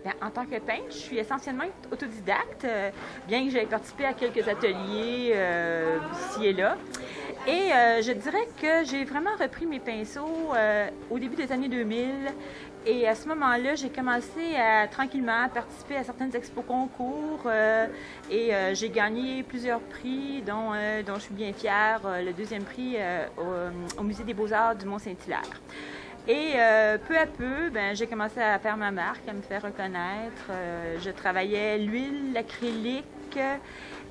Bien, en tant que peintre, je suis essentiellement autodidacte, bien que j'aie participé à quelques ateliers ici et là. Et je dirais que j'ai vraiment repris mes pinceaux au début des années 2000. Et à ce moment-là, j'ai commencé à tranquillement participer à certaines expos concours j'ai gagné plusieurs prix dont je suis bien fière. Le deuxième prix au Musée des Beaux-Arts du Mont-Saint-Hilaire. Et peu à peu, ben, j'ai commencé à faire ma marque, à me faire reconnaître. Je travaillais l'huile, l'acrylique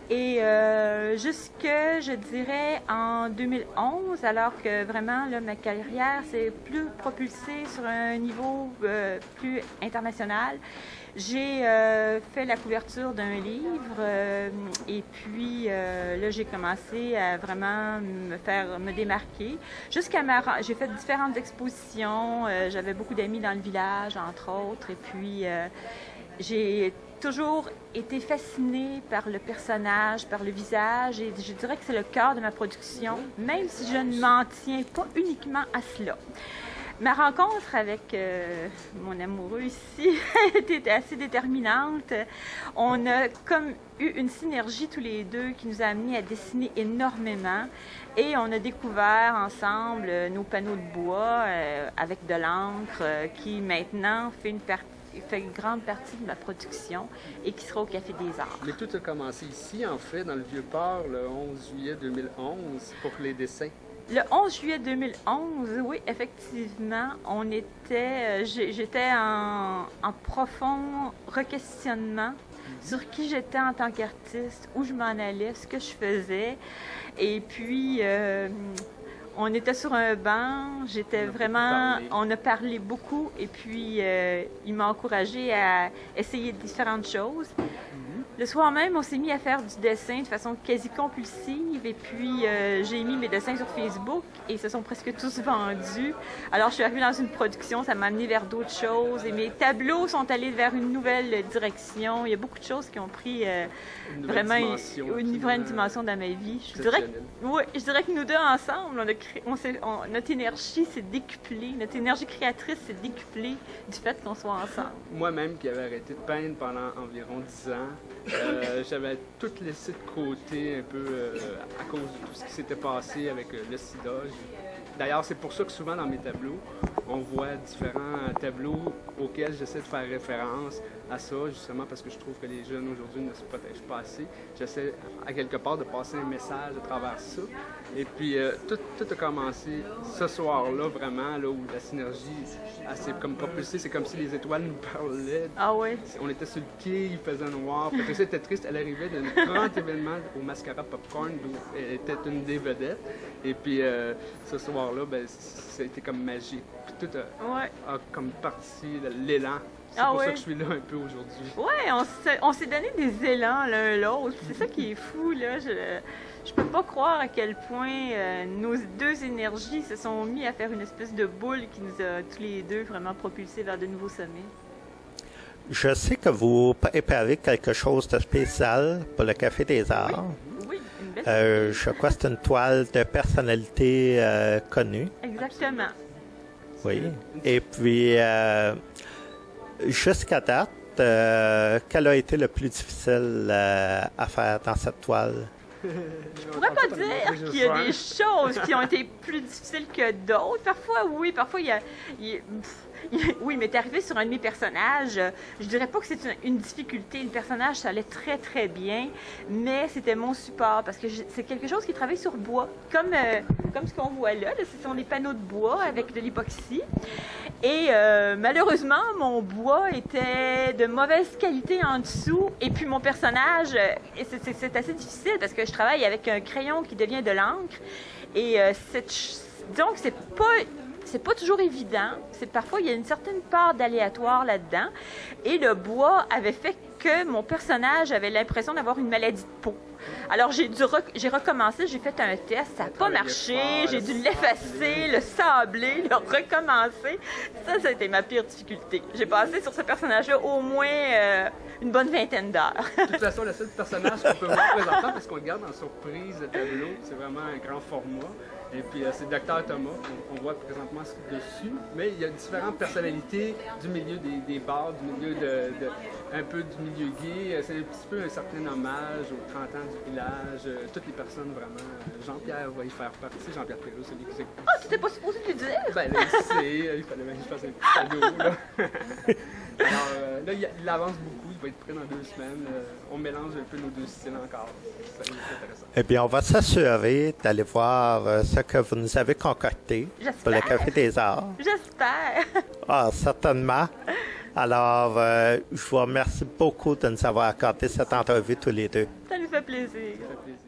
et jusque, je dirais, en 2011, alors que vraiment, là, ma carrière s'est plus propulsée sur un niveau plus international. J'ai fait la couverture d'un livre et puis là, j'ai commencé à vraiment me démarquer. J'ai fait différentes expositions. J'avais beaucoup d'amis dans le village, entre autres. Et puis, j'ai toujours été fascinée par le personnage, par le visage. Et je dirais que c'est le cœur de ma production, même si je ne m'en tiens pas uniquement à cela. Ma rencontre avec mon amoureux ici était assez déterminante. On a comme eu une synergie tous les deux qui nous a amenés à dessiner énormément et on a découvert ensemble nos panneaux de bois avec de l'encre qui maintenant fait une grande partie de ma production et qui sera au Café des Arts. Mais tout a commencé ici, en fait, dans le Vieux-Port, le 11 juillet 2011, pour les dessins. Le 11 juillet 2011, oui, effectivement, j'étais en profond requestionnement sur qui j'étais en tant qu'artiste, où je m'en allais, ce que je faisais. Et puis, on était sur un banc, on a parlé beaucoup et puis il m'a encouragée à essayer différentes choses. Le soir même, on s'est mis à faire du dessin de façon quasi compulsive et puis j'ai mis mes dessins sur Facebook et ils se sont presque tous vendus. Alors je suis arrivée dans une production, ça m'a amené vers d'autres choses et mes tableaux sont allés vers une nouvelle direction. Il y a beaucoup de choses qui ont pris vraiment une nouvelle dimension dans ma vie. Je dirais que nous deux ensemble, notre énergie s'est décuplée, notre énergie créatrice s'est décuplée du fait qu'on soit ensemble. Moi-même qui avais arrêté de peindre pendant environ 10 ans, j'avais tout laissé de côté un peu à cause de tout ce qui s'était passé avec le sida. D'ailleurs, c'est pour ça que souvent dans mes tableaux, on voit différents tableaux auxquels j'essaie de faire référence à ça, justement parce que je trouve que les jeunes aujourd'hui ne se protègent pas assez. J'essaie à quelque part de passer un message à travers ça. Et puis tout a commencé ce soir-là, vraiment, là, où la synergie s'est comme propulsée. C'est comme si les étoiles nous parlaient. Ah oui? On était sur le quai, il faisait noir. Patricia était triste, elle arrivait d'un grand événement au Mascara Popcorn, où elle était une des vedettes. Et puis ce soir-là, ben, ça a été comme magique. Puis tout a comme parti l'élan. C'est pour ça que je suis là un peu aujourd'hui. Oui, on s'est donné des élans l'un l'autre. C'est ça qui est fou, là. Je peux pas croire à quel point nos deux énergies se sont mis à faire une espèce de boule qui nous a tous les deux vraiment propulsés vers de nouveaux sommets. Je sais que vous préparez quelque chose de spécial pour le Café des Arts. Oui, une belle je crois que c'est une toile de personnalité connue. Exactement. Oui. Et puis, jusqu'à date, quel a été le plus difficile à faire dans cette toile? Je pourrais pas dire qu'il y a des choses qui ont été plus difficiles que d'autres. Parfois, oui. Parfois, oui, il m'est arrivé sur un de mes personnages. Je dirais pas que c'est une difficulté. Le personnage, ça allait très, très bien, mais c'était mon support parce que c'est quelque chose qui travaille sur bois, comme ce qu'on voit là. Ce sont des panneaux de bois avec de l'époxy. Et malheureusement, mon bois était de mauvaise qualité en dessous. Et puis mon personnage, c'est assez difficile parce que je travaille avec un crayon qui devient de l'encre. Et donc, c'est pas toujours évident. Parfois, il y a une certaine part d'aléatoire là-dedans. Et le bois avait fait que mon personnage avait l'impression d'avoir une maladie de peau. Alors, j'ai recommencé, j'ai fait un test, ça n'a pas marché, j'ai dû l'effacer, le sabler, le recommencer. Ça a été ma pire difficulté. J'ai passé sur ce personnage-là au moins une bonne vingtaine d'heures. De toute façon, le seul personnage qu'on peut voir présentement, parce qu'on le garde en surprise, le tableau, c'est vraiment un grand format. Et puis, c'est Dr Thomas qu'on voit présentement dessus. Mais il y a différentes personnalités du milieu des bars, du milieu un peu du milieu gay. C'est un petit peu un certain hommage aux 30 ans du village. Toutes les personnes vraiment. Jean-Pierre va y faire partie. Jean-Pierre Perrault, celui qui s'écoute. Ah, tu t'es pas supposé lui dire? Ben là, il sait. Il fallait bien que je fasse un petit cadeau, là. Alors, là, il avance beaucoup. Il va être prêt dans 2 semaines. On mélange un peu nos 2 styles encore. C'est intéressant. Eh bien, on va s'assurer d'aller voir ce que vous nous avez concocté pour le Café des Arts. J'espère. Ah, certainement. Alors, je vous remercie beaucoup de nous avoir accordé cette entrevue tous les deux. Ça nous fait plaisir. Ça fait plaisir.